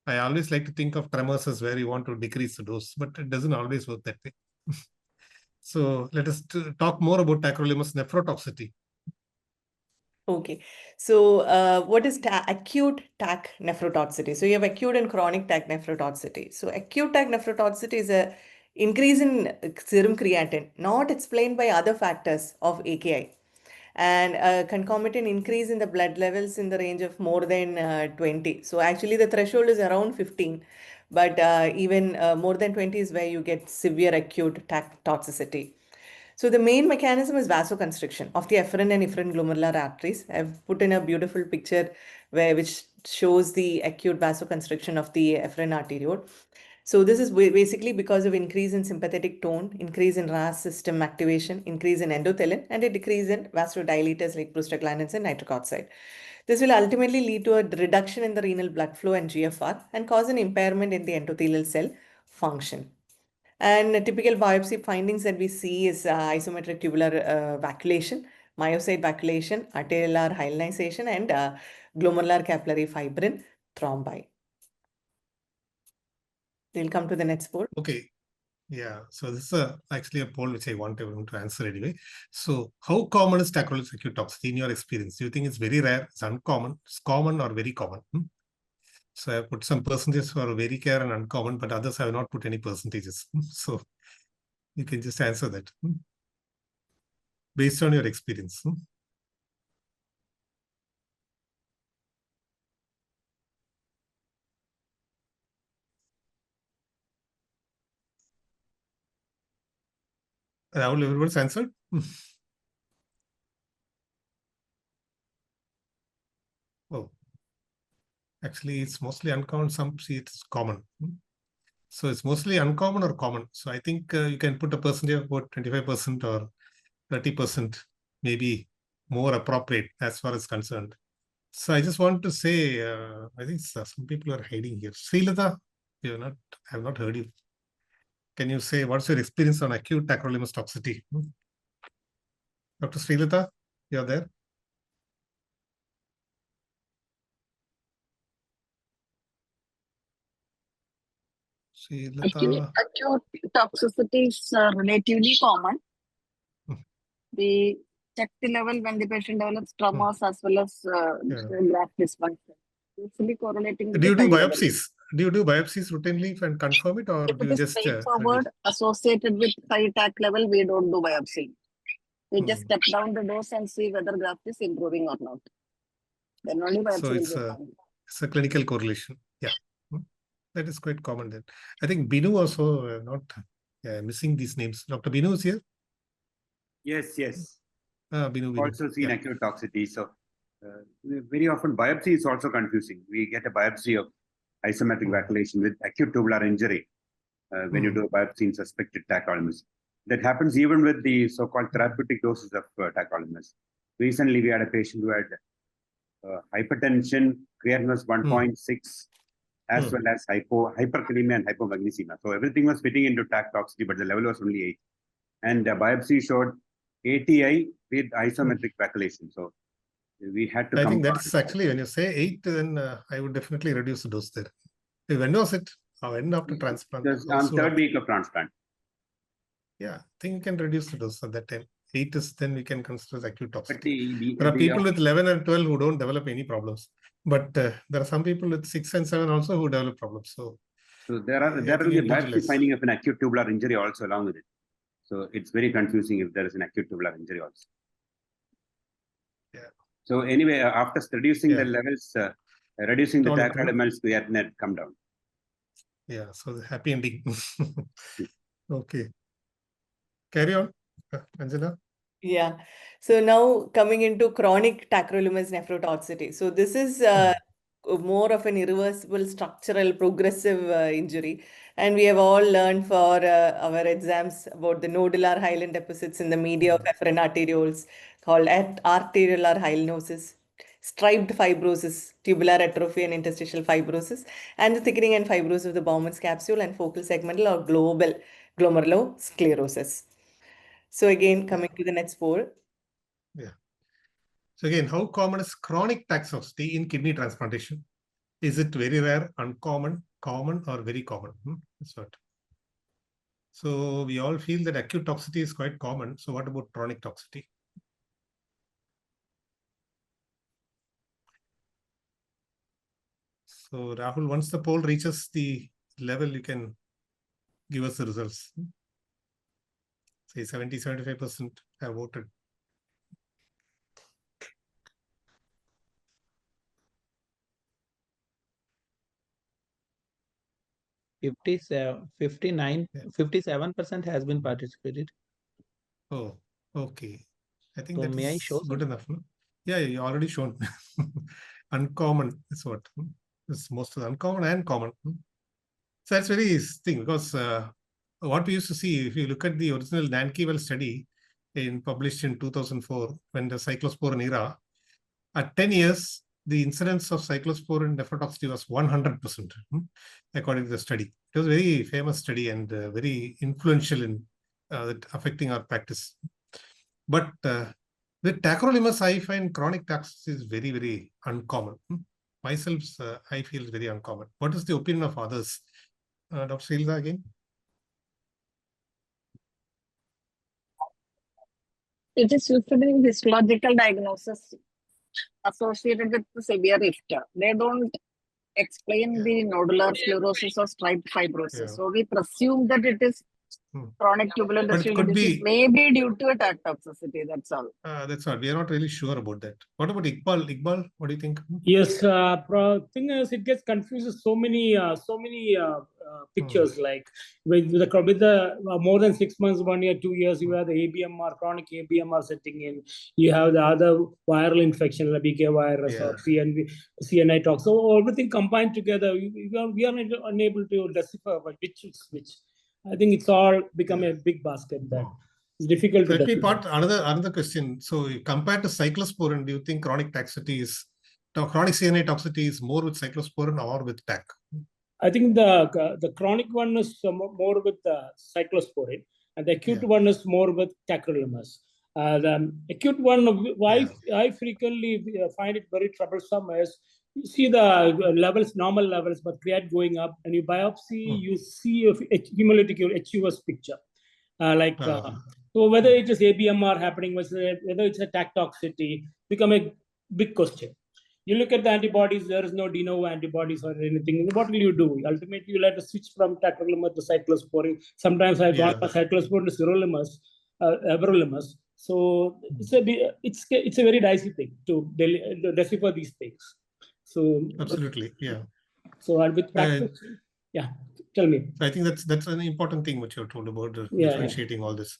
Speaker 2: I always like to think of tremors as where you want to decrease the dose, but it doesn't always work that way. So let us talk more about tacrolimus nephrotoxicity.
Speaker 1: Okay, so what is acute TAC nephrotoxicity? So you have acute and chronic TAC nephrotoxicity. So acute TAC nephrotoxicity is a increase in serum creatinine, not explained by other factors of AKI, and a concomitant increase in the blood levels in the range of more than 20. So actually the threshold is around 15, but even more than 20 is where you get severe acute TAC toxicity. So the main mechanism is vasoconstriction of the efferent and efferent glomerular arteries. I've put in a beautiful picture which shows the acute vasoconstriction of the efferent arteriole. So this is basically because of increase in sympathetic tone, increase in RAS system activation, increase in endothelin, and a decrease in vasodilators like prostaglandins and nitric oxide. This will ultimately lead to a reduction in the renal blood flow and GFR and cause an impairment in the endothelial cell function. And typical biopsy findings that we see is isometric tubular vacuolation, myocyte vacuolation, arteriolar hyalinization, and glomerular capillary fibrin thrombi. We'll come to the next poll.
Speaker 2: Okay. Yeah, so this is actually a poll which I want everyone to answer anyway. So how common is tacrolimus acute toxicity in your experience? Do you think it's very rare, it's uncommon, it's common, or very common? So I put some percentages for very rare and uncommon, but others I have not put any percentages. So you can just answer that based on your experience. Rahul, everyone's answered? Oh, actually, it's mostly uncommon. Some see it's common. So it's mostly uncommon or common. So I think you can put a percentage of about 25% or 30%, maybe more appropriate as far as concerned. So I just want to say, I think some people are hiding here. Srilata, I have not heard you. Can you say what's your experience on acute tacrolimus toxicity? Dr. Srilata, you're there?
Speaker 8: Acute toxicity is relatively common. We check the level when the patient develops tremors as well as graft dysfunction. Usually correlating with
Speaker 2: do you do biopsies?
Speaker 8: level.
Speaker 2: Do you do biopsies routinely and confirm it, or
Speaker 8: if
Speaker 2: do you just
Speaker 8: straightforward associated with high TAC level, we don't do biopsy. We just step down the dose and see whether graft is improving or not. Then only biopsy
Speaker 2: so it's a clinical correlation. Yeah. That is quite common then. I think Binu also not missing these names. Dr. Binu is here?
Speaker 9: Yes.
Speaker 2: Binu.
Speaker 9: Also seen acute toxicity. So very often biopsy is also confusing. We get a biopsy of isometric vacuolation with acute tubular injury when you do a biopsy in suspected tacrolimus. That happens even with the so-called therapeutic doses of tacrolimus. Recently, we had a patient who had hypertension, creatinine was 1.6, as well as hyperkalemia and hypomagnesemia. So everything was fitting into TAC toxicity, but the level was only 8. And the biopsy showed ATI with isometric vacuolation. So we had to.
Speaker 2: I think that's actually when you say 8, then I would definitely reduce the dose there. When was it? When after transplant?
Speaker 9: On 3rd week of transplant.
Speaker 2: Yeah, I think you can reduce the dose at that time. 8 is then we can consider acute toxicity. There are people with 11 and 12 who don't develop any problems. But there are some people with 6 and 7 also who develop problems. So
Speaker 9: there will be a biopsy finding of an acute tubular injury also along with it. So it's very confusing if there is an acute tubular injury also.
Speaker 2: Yeah.
Speaker 9: So anyway, after reducing the levels, Reducing the tacrolimus creatinine come down.
Speaker 2: Yeah, so the happy ending. Okay. Carry on, Anjana.
Speaker 1: Yeah. So now coming into chronic tacrolimus nephrotoxicity. So this is more of an irreversible structural progressive injury. And we have all learned for our exams about the nodular hyaline deposits in the media of efferent arterioles called arteriolar hyalinosis, striped fibrosis, tubular atrophy and interstitial fibrosis, and the thickening and fibrosis of the Bowman's capsule and focal segmental or global glomerulosclerosis. So again, coming to the next poll.
Speaker 2: Yeah. So again, how common is chronic toxicity in kidney transplantation? Is it very rare, uncommon, common, or very common? That's what. So we all feel that acute toxicity is quite common. So what about chronic toxicity? So Rahul, once the poll reaches the level, you can give us the results. Say 70-75% have voted.
Speaker 7: 57% has been participated.
Speaker 2: Oh, okay. I think
Speaker 7: So
Speaker 2: that
Speaker 7: may I
Speaker 2: is
Speaker 7: show
Speaker 2: good
Speaker 7: some?
Speaker 2: enough. No? Yeah, you already shown. Uncommon is what? It's most of the uncommon and common. So that's very thing because what we used to see, if you look at the original Nankivell study published in 2004, when the cyclosporin era, at 10 years, the incidence of cyclosporin nephrotoxicity was 100%, according to the study. It was a very famous study and very influential in affecting our practice. But with tacrolimus, I find chronic toxicity is very, very uncommon. Myself, I feel very uncommon. What is the opinion of others? Dr. Silva again?
Speaker 8: It is usually histological diagnosis associated with severe IFTA. They don't explain the nodular sclerosis or striped fibrosis. So we presume that it is chronic tubular interstitial disease, maybe due to attack toxicity. That's all.
Speaker 2: That's all. We are not really sure about that. What about Iqbal? Iqbal, what do you think?
Speaker 5: Yes, thing is, it gets confused with so many pictures. Like with the more than 6 months, 1 year, 2 years, you have the ABMR, chronic ABMR setting in. You have the other viral infection, like BK virus or CNI tox. So everything combined together, we are unable to decipher which is which. I think it's all become a big basket that it's difficult to
Speaker 2: Let me put another question. So compared to cyclosporin, do you think chronic toxicity is chronic CNI toxicity is more with cyclosporin or with TAC?
Speaker 5: I think the chronic one is more with cyclosporin, and the acute one is more with tacrolimus. The acute one, why I frequently find it very troublesome is you see the levels, normal levels, but create going up, and you biopsy, you see a hemolytic HUS picture. So whether it is ABMR happening, whether it's a TAC toxicity, become a big question. You look at the antibodies, there is no de novo antibodies or anything. What will you do? Ultimately, you'll have to switch from tacrolimus to cyclosporin. Sometimes I've gone from cyclosporin to everolimus. So it's a very dicey thing to decipher these things. So
Speaker 2: absolutely, yeah.
Speaker 5: So with practice, tell me.
Speaker 2: I think that's an important thing which you're told about differentiating all this.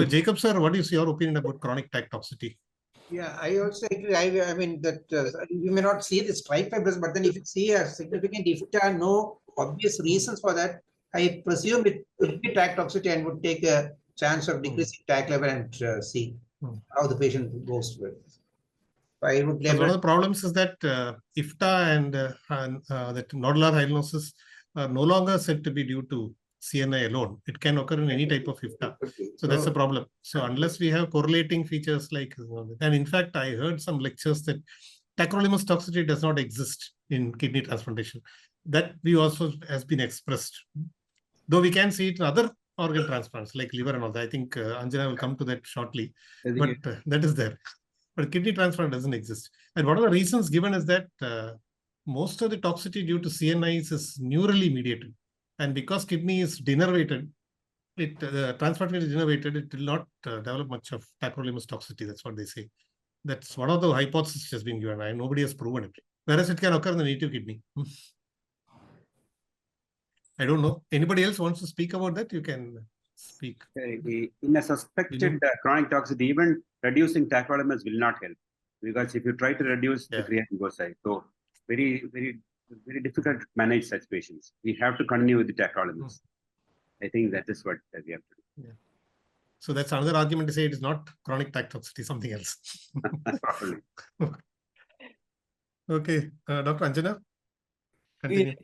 Speaker 2: Jacob sir, what is your opinion about chronic TAC toxicity?
Speaker 3: Yeah, I also agree. I mean that you may not see the stripe fibers, but then if you see a significant, if there are no obvious reasons for that, I presume it could be TAC toxicity and would take a chance of decreasing TAC level and see how the patient goes with it. I would
Speaker 2: one of the problems is that IFTA and that nodular hyalinosis are no longer said to be due to CNI alone. It can occur in any type of IFTA. So that's the problem. So unless we have correlating features like, and in fact, I heard some lectures that tacrolimus toxicity does not exist in kidney transplantation. That view also has been expressed. Though we can see it in other organ transplants like liver and all that. I think Anjana will come to that shortly. But that is there. But kidney transplant doesn't exist. And one of the reasons given is that most of the toxicity due to CNIs is neurally mediated. And because kidney is denervated, transplant is denervated, it will not develop much of tacrolimus toxicity. That's what they say. That's one of the hypotheses which has been given. Nobody has proven it. whereas it can occur in the native kidney. I don't know. Anybody else wants to speak about that? You can speak.
Speaker 9: In a suspected chronic toxicity, even reducing tacrolimus will not help, because if you try to reduce, the creatinine goes high. So very difficult to manage such patients. We have to continue with the tacrolimus. I think that is what we have to do.
Speaker 2: Yeah. So that's another argument to say it is not chronic TAC toxicity, something else.
Speaker 9: Probably.
Speaker 2: Okay, Dr. Anjana, continue.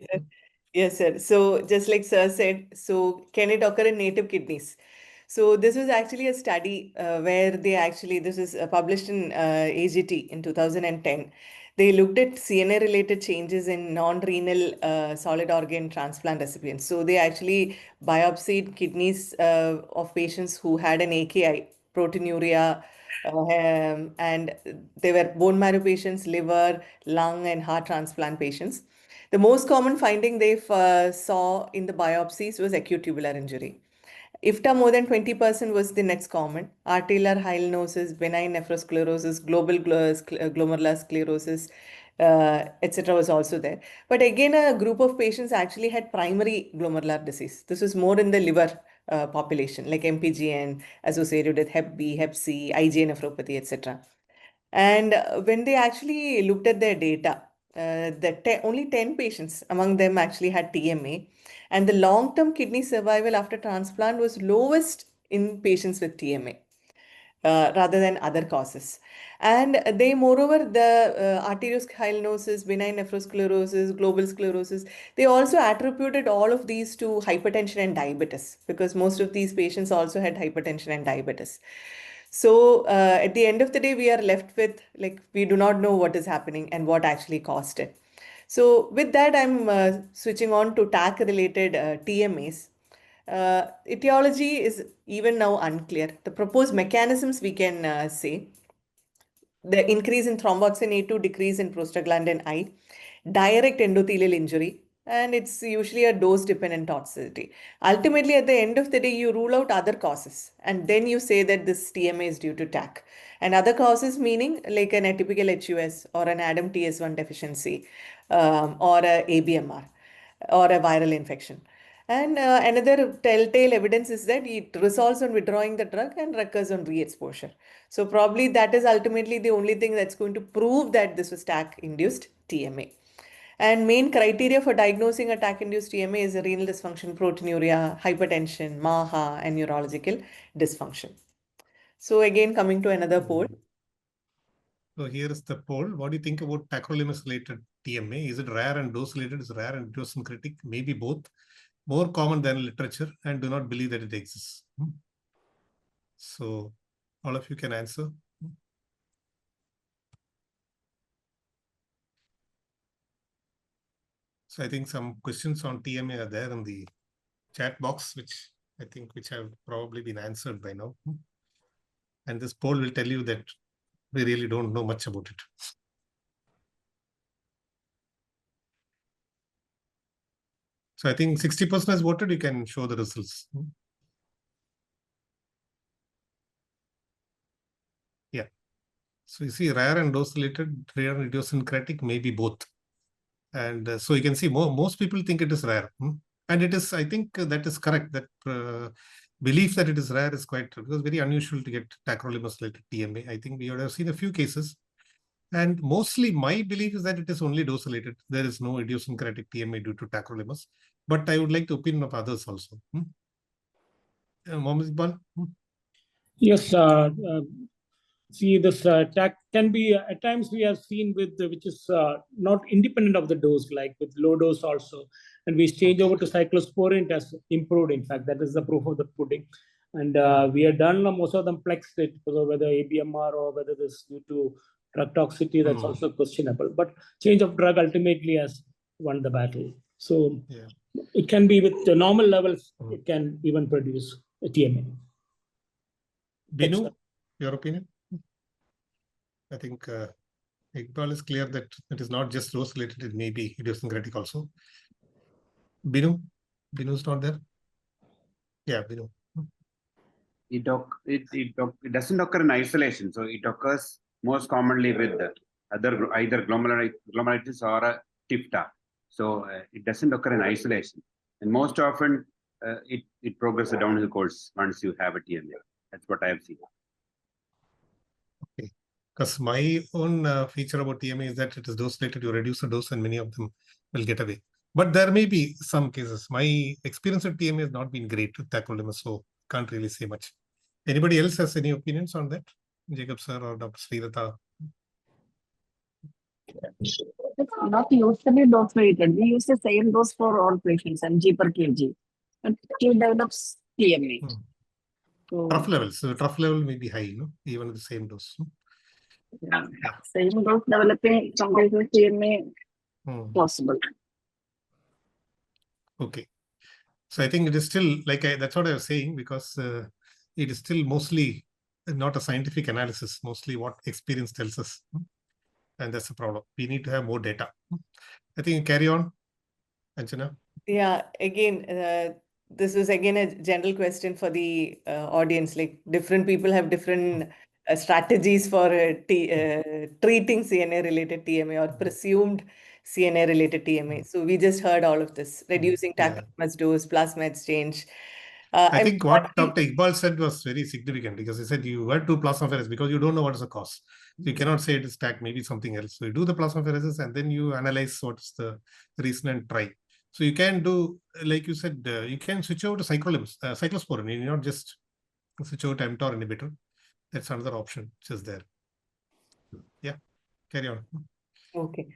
Speaker 1: Yes, sir. So just like sir said, so can it occur in native kidneys? So this was actually a study where they actually, this is published in AGT in 2010. They looked at CNA-related changes in non-renal solid organ transplant recipients. So they actually biopsied kidneys of patients who had an AKI, proteinuria, and they were bone marrow patients, liver, lung, and heart transplant patients. The most common finding they saw in the biopsies was acute tubular injury. IFTA more than 20% was the next common. Arterial hyalinosis, benign nephrosclerosis, global glomerular sclerosis, etc. was also there. But again, a group of patients actually had primary glomerular disease. This was more in the liver population, like MPGN associated with Hep B, Hep C, IgA nephropathy, etc. And when they actually looked at their data, only 10 patients among them actually had TMA, and the long-term kidney survival after transplant was lowest in patients with TMA. Rather than other causes. And they, moreover, the arteriosclerosis, benign nephrosclerosis, global sclerosis, they also attributed all of these to hypertension and diabetes, because most of these patients also had hypertension and diabetes. So at the end of the day, we are left with, like, we do not know what is happening and what actually caused it. So with that, I'm switching on to TAC-related TMAs. Etiology is even now unclear. The proposed mechanisms we can say: the increase in thromboxane A2, decrease in prostaglandin I, direct endothelial injury, and it's usually a dose-dependent toxicity. Ultimately, at the end of the day, you rule out other causes, and then you say that this TMA is due to TAC. And other causes meaning like an atypical HUS or an ADAM TS1 deficiency, or a ABMR, or a viral infection. And another telltale evidence is that it resolves on withdrawing the drug and recurs on re-exposure. So probably that is ultimately the only thing that's going to prove that this was TAC-induced TMA. And main criteria for diagnosing a TAC-induced TMA is renal dysfunction, proteinuria, hypertension, MAHA, and neurological dysfunction. So again, coming to another poll.
Speaker 2: So here is the poll. What do you think about tacrolimus-related TMA? Is it rare and dose-related? Is it rare and idiosyncratic? Maybe both. More common than literature, and do not believe that it exists. So all of you can answer. So I think some questions on TMA are there in the chat box, which have probably been answered by now. And this poll will tell you that we really don't know much about it. So I think 60% has voted. You can show the results. Yeah. So you see, rare and dose-related, rare and idiosyncratic, maybe both. And so you can see most people think it is rare. And it is, I think that is correct. That belief that it is rare is quite, because very unusual to get tacrolimus-related TMA. I think we would have seen a few cases. And mostly my belief is that it is only dose-related. There is no idiosyncratic TMA due to tacrolimus. But I would like the opinion of others also. Mohammed Iqbal?
Speaker 5: Yes, see, this TAC can be, at times we have seen with, which is not independent of the dose, like with low dose also. And we change over to cyclosporin, it has improved. In fact, that is the proof of the pudding. And we have done most of them plexed it, so whether ABMR or whether this due to drug toxicity, that's also questionable. But change of drug ultimately has won the battle. So it can be with the normal levels, it can even produce a TMA.
Speaker 2: Binu, your opinion? I think Iqbal is clear that it is not just dose-related, it may be idiosyncratic also. Binu? Binu is not there? Yeah, Binu.
Speaker 9: It doesn't occur in isolation, so it occurs most commonly with either glomerulitis or a TIFTA. So it doesn't occur in isolation. And most often, it progresses downhill course once you have a TMA. That's what I have seen.
Speaker 2: Okay. Because my own feature about TMA is that it is dose related. You reduce the dose and many of them will get away. But there may be some cases. My experience with TMA has not been great with tacrolimus, so can't really say much. Anybody else has any opinions on that? Jacob sir or Dr. Srilata?
Speaker 8: It's not usually dose rated. We use the same dose for all patients, mg per kg. But it develops TMA. So,
Speaker 2: trough levels. So trough level may be high, no? Even with the same dose.
Speaker 8: yeah. Same dose developing some cases TMA possible.
Speaker 2: Okay. So I think it is still, like, that's what I was saying, because it is still mostly not a scientific analysis, mostly what experience tells us. And that's the problem. We need to have more data. I think carry on, Anjana.
Speaker 1: Yeah, again, this is again a general question for the audience. Like, different people have different strategies for treating CNA-related TMA or presumed CNA-related TMA. So we just heard all of this, reducing tacrolimus dose, plasma exchange.
Speaker 2: I think what Dr. Iqbal said was very significant, because he said you had 2 plasmapheresis because you don't know what is the cause. So you cannot say it is TAC, maybe something else. So you do the plasmapheresis and then you analyze what's the reason and try. So you can do, like you said, you can switch over to cyclosporin. You not just switch over to mTOR inhibitor. That's another option which is there. Yeah, carry on.
Speaker 1: Okay.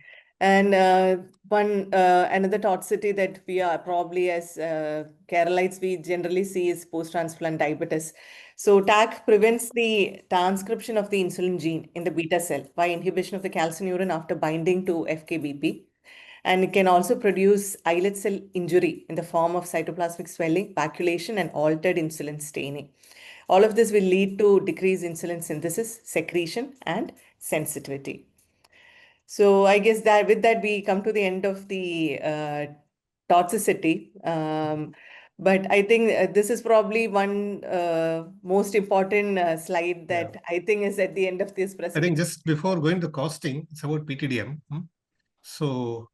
Speaker 1: And another toxicity that we are probably as Keralites, we generally see is post-transplant diabetes. So TAC prevents the transcription of the insulin gene in the beta cell by inhibition of the calcineurin after binding to FKBP. And it can also produce islet cell injury in the form of cytoplasmic swelling, vacuolation, and altered insulin staining. All of this will lead to decreased insulin synthesis, secretion, and sensitivity. So I guess that with that, we come to the end of the toxicity. But I think this is probably one most important slide that I think is at the end of this presentation.
Speaker 2: I think just before going to costing, it's about PTDM. So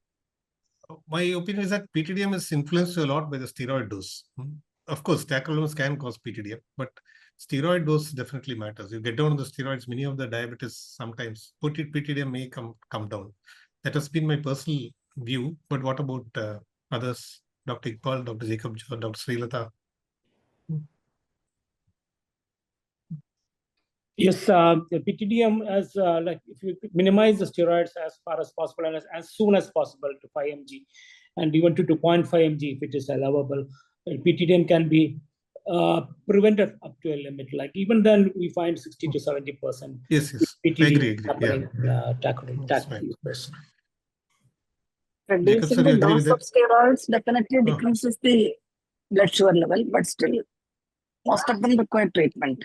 Speaker 2: my opinion is that PTDM is influenced a lot by the steroid dose. Of course, tacrolimus can cause PTDM, but steroid dose definitely matters. You get down on the steroids, many of the diabetes sometimes PTDM may come down. That has been my personal view. But what about others? Dr. Iqbal, Dr. Jacob, Dr. Srilata?
Speaker 5: Yes, the PTDM as like if you minimize the steroids as far as possible and as soon as possible to 5 mg, and even to 2.5 mg if it is allowable, PTDM can be prevented up to a limit. Like even then, we find 60 to 70%.
Speaker 2: Yes,
Speaker 5: PTDM
Speaker 2: agree.
Speaker 5: happening.
Speaker 8: Reducing the dose of steroids definitely decreases the blood sugar level, but still, most of them require treatment.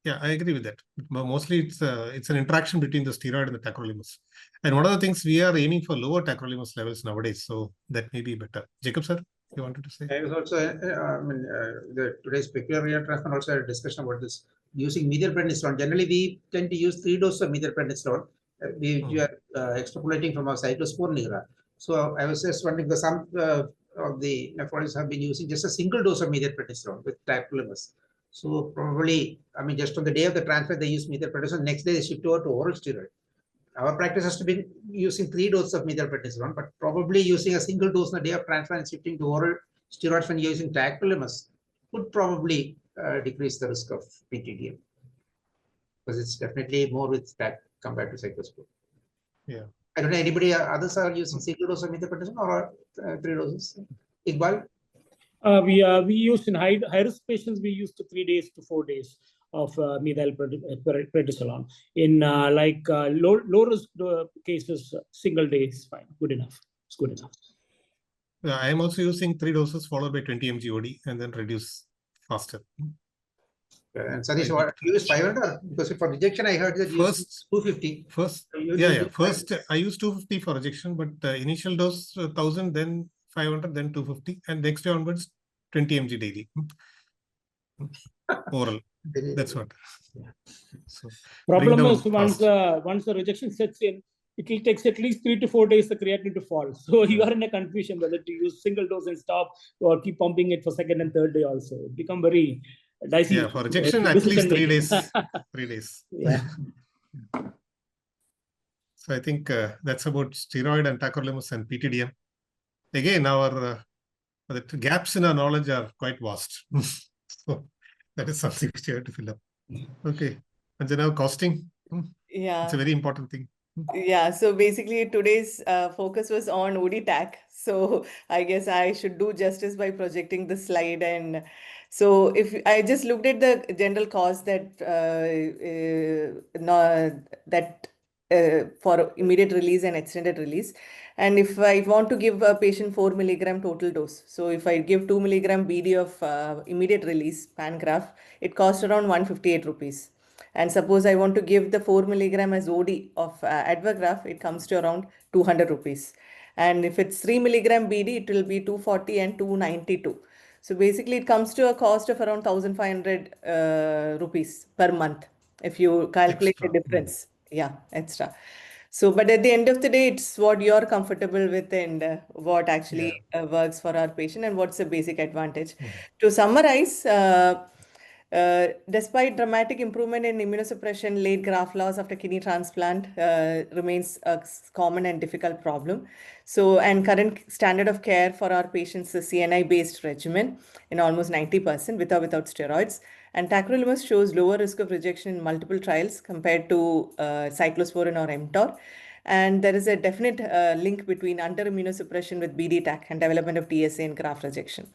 Speaker 2: Yeah, I agree with that. But mostly it's an interaction between the steroid and the tacrolimus. And one of the things, we are aiming for lower tacrolimus levels nowadays, so that may be better. Jacob sir, you wanted to say?
Speaker 3: There is also, today's peculiar renal transplant also had a discussion about this using methylprednisolone. Generally, we tend to use 3 doses of methylprednisolone. We are extrapolating from our cyclosporin era. So I was just wondering, because some of the nephrologists have been using just a single dose of methylprednisolone with tacrolimus. So probably, just on the day of the transplant, they use methylprednisolone. Next day, they shift over to oral steroid. Our practice has to be using 3 doses of methylprednisolone, but probably using a single dose on the day of transplant and shifting to oral steroids when using tacrolimus would probably decrease the risk of PTDM, because it's definitely more with TAC compared to cyclosporin.
Speaker 2: Yeah.
Speaker 3: I don't know, anybody others are using single dose of methylprednisolone or 3 doses? Iqbal?
Speaker 5: We use in high risk patients, we use to 3 days to 4 days of methylprednisolone. In low risk cases, single day is fine, good enough. It's good enough.
Speaker 2: Yeah, I am also using 3 doses followed by 20 mg OD and then reduce faster.
Speaker 3: And Satish, what you use 500? Because for rejection, I heard that you use 250.
Speaker 2: First, I use 250 for rejection, but initial dose 1000, then 500, then 250, and next day onwards 20 mg daily. Oral. That's what.
Speaker 3: Yeah.
Speaker 2: So
Speaker 5: Problem
Speaker 2: bring
Speaker 5: is
Speaker 2: down
Speaker 5: once the rejection sets in, it will take at least 3 to 4 days the creatinine to fall. So you are in a confusion whether to use single dose and stop or keep pumping it for second and third day also. It become very dicey.
Speaker 2: Yeah, for rejection at least 3 days. 3 days.
Speaker 5: Yeah.
Speaker 2: So I think that's about steroid and tacrolimus and PTDM. Again, our the gaps in our knowledge are quite vast. So that is something which you have to fill up. Okay. And then now costing.
Speaker 1: Yeah.
Speaker 2: It's a very important thing.
Speaker 1: Yeah, so basically today's focus was on OD TAC. So I guess I should do justice by projecting the slide. And so if I just looked at the general cost that for immediate release and extended release, and if I want to give a patient 4 milligram total dose, so if I give 2 milligram BD of immediate release Pangraph, it costs around 158 rupees. And suppose I want to give the 4 milligram as OD of Advagraph, it comes to around 200 rupees. And if it's 3 milligram BD, it will be 240 and 292. So basically, it comes to a cost of around 1,500 rupees per month if you calculate
Speaker 2: Extra.
Speaker 1: the difference. Yeah, extra. So, but at the end of the day, it's what you're comfortable with and what actually works for our patient and what's the basic advantage. To summarize, despite dramatic improvement in immunosuppression, late graft loss after kidney transplant remains a common and difficult problem. So, and current standard of care for our patients is CNI-based regimen in almost 90% with or without steroids. And tacrolimus shows lower risk of rejection in multiple trials compared to cyclosporin or mTOR. And there is a definite link between under-immunosuppression with BD-TAC and development of TSA and graft rejection.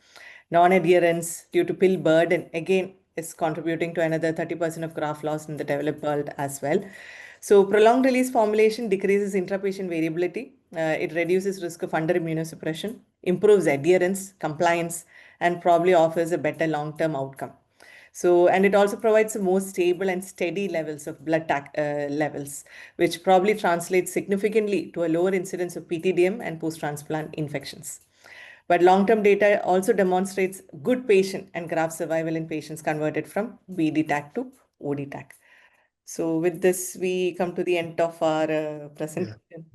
Speaker 1: Non-adherence due to pill burden, again, is contributing to another 30% of graft loss in the developed world as well. So prolonged release formulation decreases intrapatient variability. It reduces risk of under-immunosuppression, improves adherence, compliance, and probably offers a better long-term outcome. So, and it also provides a more stable and steady levels of blood levels, which probably translates significantly to a lower incidence of PTDM and post-transplant infections. But long-term data also demonstrates good patient and graft survival in patients converted from BD-TAC to OD-TAC. So with this, we come to the end of our presentation.